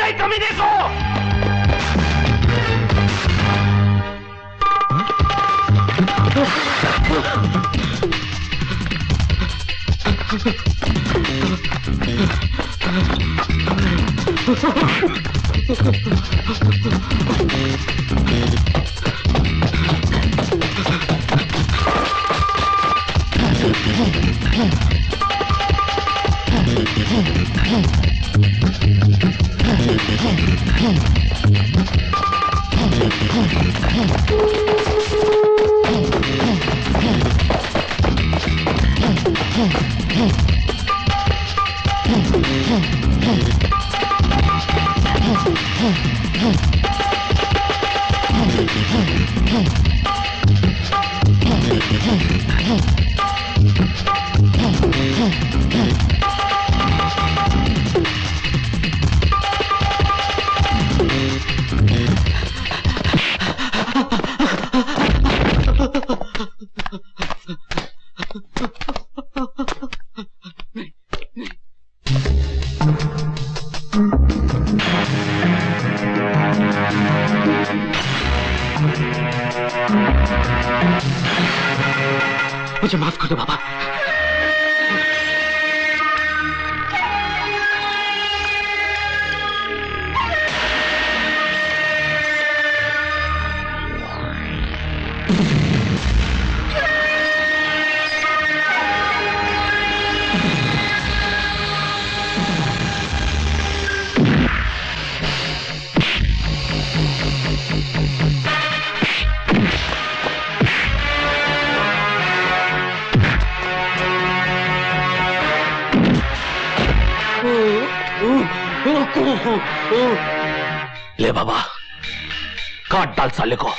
नहीं कमीने को। मुझे माफ कर दो बाबा। ले बाबा, काट डाल साले को।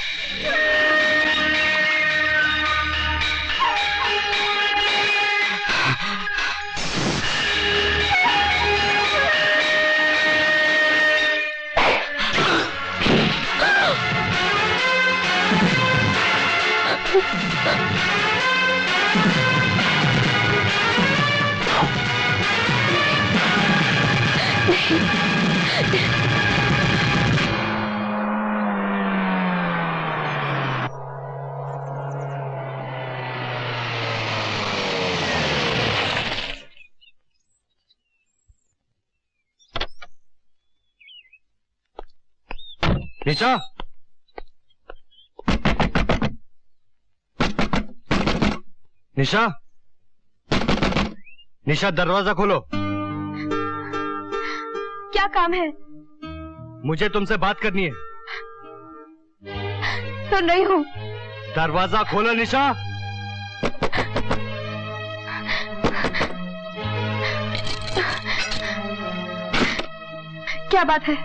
निशा, निशा, निशा दरवाजा खोलो। क्या काम है? मुझे तुमसे बात करनी है। तो नहीं हूँ। दरवाजा खोलो निशा। क्या बात है?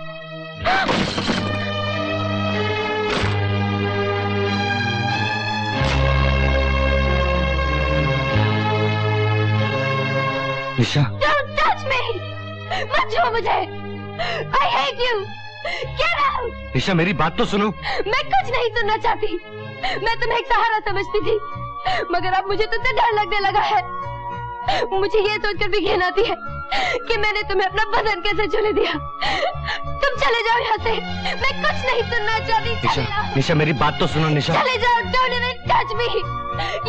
निशा, Don't touch me! मत छुओ मुझे! I hate you! Get out! निशा मेरी बात तो सुनो। मैं कुछ नहीं सुनना चाहती। मैं तुम्हें एक सहारा समझती थी, मगर अब मुझे तुमसे डर लगने लगा है। मुझे ये सोचकर भी घिन आती है कि मैंने तुम्हें अपना बदन कैसे छूने दिया। तुम चले जाओ यहाँ से। मैं कुछ नहीं सुनना चाहती। निशा, निशा मेरी बात तो सुनो निशा। चले जाओ। Don't even touch me!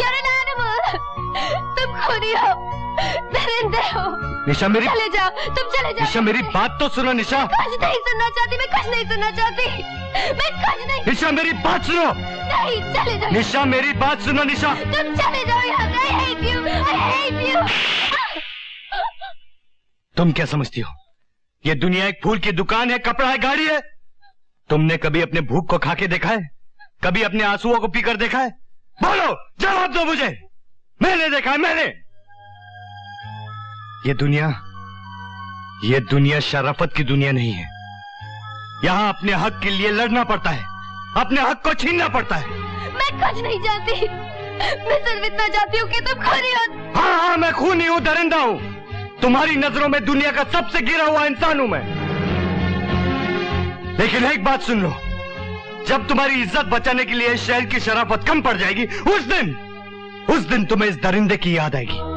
You're an animal! तुम खूनी हो, दरिंदे हो। निशा मेरी, चले जाओ, तुम चले जाओ। निशा मेरी बात तो सुनो निशा। कुछ नहीं सुनना चाहती, मैं कुछ नहीं सुनना चाहती। मैं कुछ नहीं। निशा मेरी बात सुनो। नहीं, चले जाओ। निशा मेरी बात सुनो निशा। तुम चले जाओ यहाँ से। I hate you! I hate you! तुम क्या समझती हो? ये दुनिया एक फूल की दुकान है, कपड़ा है, गाड़ी है। तुमने कभी अपने भूख को खा के देखा है? कभी अपने आंसुओं को पीकर देखा है? बोलो, जवाब दो मुझे। मैंने देखा है, मैंने। ये दुनिया शराफत की दुनिया नहीं है। यहाँ अपने हक के लिए लड़ना पड़ता है, अपने हक को छीनना पड़ता है। मैं कुछ नहीं जानती। मैं सिर्फ इतना चाहती हूँ कि तुम खूनी हो। हाँ, मैं खूनी हूँ, दरिंदा हूँ। तुम्हारी नजरों में दुनिया का सबसे गिरा हुआ इंसान हूं मैं। लेकिन एक बात सुन लो, जब तुम्हारी इज्जत बचाने के लिए शहर की शराफत कम पड़ जाएगी, उस दिन तुम्हें इस दरिंदे की याद आएगी।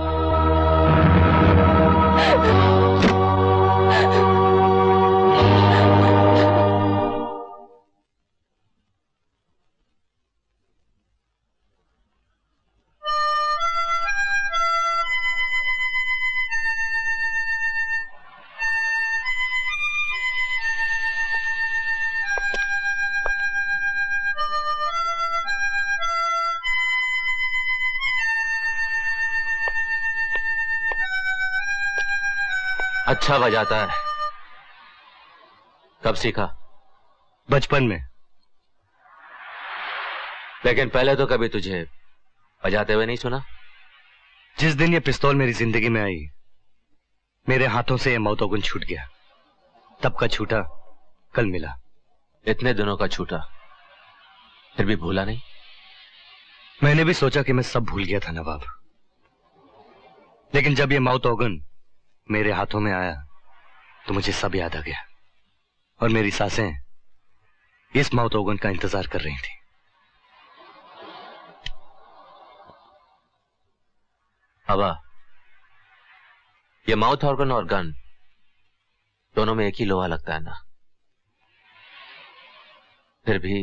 अच्छा बजाता है। कब सीखा? बचपन में। लेकिन पहले तो कभी तुझे बजाते हुए नहीं सुना। जिस दिन ये पिस्तौल मेरी जिंदगी में आई, मेरे हाथों से ये मौतोगुन छूट गया। तब का छूटा कल मिला। इतने दिनों का छूटा, फिर भी भूला नहीं? मैंने भी सोचा कि मैं सब भूल गया था नवाब, लेकिन जब ये मौतोगुन मेरे हाथों में आया तो मुझे सब याद आ गया और मेरी सांसें इस मौतोगुन का इंतजार कर रही थी। बाबा, ये माउथ ऑर्गन और गन दोनों में एक ही लोहा लगता है ना? फिर भी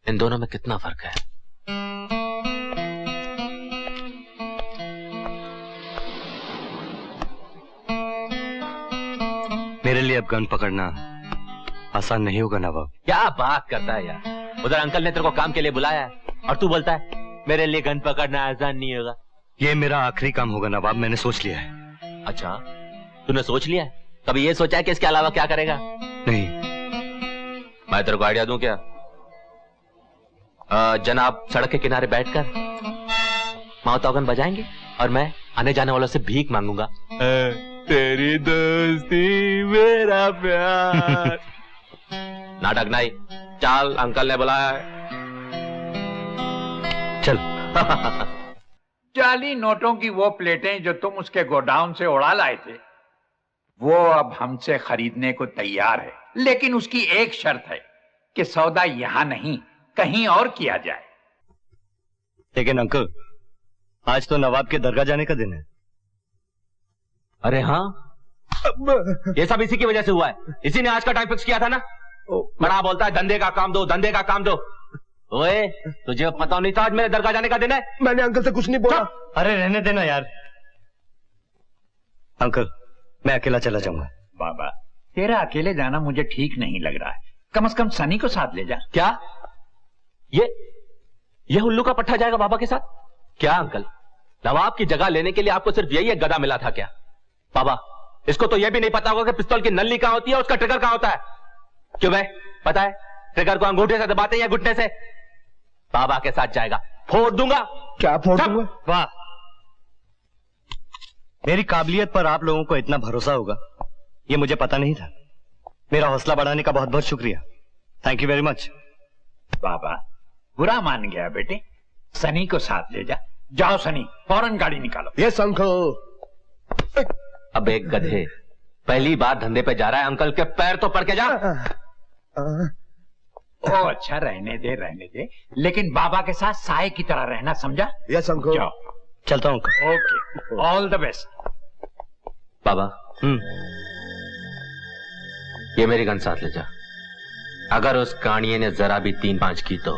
इन दोनों में कितना फर्क है? मेरे लिए अब गन पकड़ना आसान नहीं होगा नवाब। क्या बात करता है यार। उधर अंकल ने तेरे को काम के लिए बुलाया है और तू बोलता है मेरे लिए गन पकड़ना आसान नहीं होगा। ये मेरा आखिरी काम होगा नवाब, मैंने सोच लिया है। अच्छा, तूने सोच लिया है? कभी ये सोचा है कि इसके अलावा क्या करेगा? नहीं। मैं तेरे को आइडिया दूं क्या? जनाब सड़क के किनारे बैठकर माउथ ऑर्गन बजाएंगे और मैं आने जाने वालों से भीख मांगूंगा। तेरी दोस्ती मेरा प्यार। नाटक नहीं, चल अंकल ने बुलाया है। चल। जाली नोटों की वो प्लेटें जो तुम उसके गोडाउन से उड़ा लाए थे, वो अब हमसे खरीदने को तैयार है, लेकिन उसकी एक शर्त है कि सौदा यहां नहीं कहीं और किया जाए। लेकिन अंकल, आज तो नवाब के दरगाह जाने का दिन है। अरे हाँ, ये सब इसी की वजह से हुआ है। इसी ने आज का टाइम फिक्स किया था ना। बड़ा बोलता है धंधे का काम दो, धंधे का काम दो। ओए, तुझे पता नहीं था आज मेरे दरगाह जाने का दिन है? मैंने अंकल से कुछ नहीं बोला। अरे रहने देना यार। अंकल, मैं अकेला चला जाऊंगा। बाबा, तेरा अकेले जाना मुझे ठीक नहीं लग रहा है। कम से कम सनी को साथ ले जा। क्या? ये उल्लू का पट्टा जाएगा बाबा के साथ? क्या अंकल, नवाब की जगह लेने के लिए आपको सिर्फ यही एक गधा मिला था क्या? बाबा, इसको तो यह भी नहीं पता होगा कि पिस्तौल की नली कहां होती है, उसका ट्रिगर कहां होता है। क्यों भाई, पता है? ट्रिगर को अंगूठे से दबाते हैं या घुटने से? बाबा के साथ जाएगा, फोड़ दूंगा। क्या फोड़ दूंगा? वाह, मेरी काबिलियत पर आप लोगों को इतना भरोसा होगा ये मुझे पता नहीं था। मेरा हौसला बढ़ाने का बहुत बहुत शुक्रिया। Thank you very much. बाबा, बुरा मान गया बेटे, सनी को साथ ले जा। जाओ सनी, फौरन गाड़ी निकालो। Yes uncle. अब एक गधे पहली बार धंधे पे जा रहा है, अंकल के पैर तो पड़ के जा। ओ अच्छा, रहने दे, लेकिन बाबा के साथ साए की तरह रहना, समझा? Yes uncle. जाओ। चलता हूं uncle. Okay, all the best. बाबा, ये मेरी गन साथ ले जा। अगर उस कानिये ने जरा भी 3-5 की तो